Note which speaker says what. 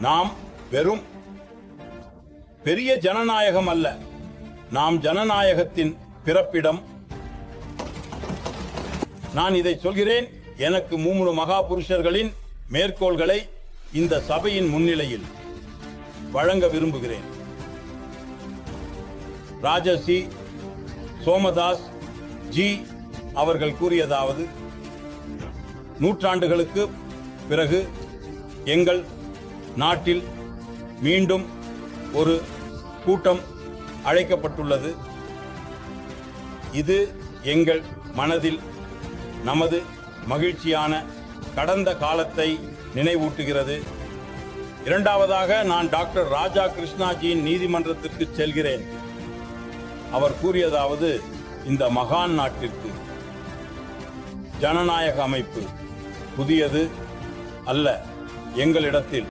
Speaker 1: நாம் வெறும் பெரிய ஜனநாயகம் அல்ல, நாம் ஜனநாயகத்தின் பிறப்பிடம். நான் இதை சொல்கிறேன், எனக்கு 3 மகா புருஷர்களின் மேற்கோள்களை இந்த சபையின் முன்னிலையில் வழங்க விரும்புகிறேன். ராஜசி சோமதாஸ் ஜி அவர்கள் கூறியதாவது, நூற்றாண்டுகளுக்கு பிறகு எங்கள் நாட்டில் மீண்டும் ஒரு கூட்டம் அழைக்கப்பட்டுள்ளது. இது எங்கள் மனதில் நமது மகிழ்ச்சியான கடந்த காலத்தை நினைவூட்டுகிறது. இரண்டாவதாக, நான் டாக்டர் ராஜா கிருஷ்ணாஜியின் நீதிமன்றத்திற்கு செல்கிறேன். அவர் கூறியதாவது, இந்த மகான் நாட்டிற்கு ஜனநாயக அமைப்பு புதியது அல்ல. எங்களிடத்தில்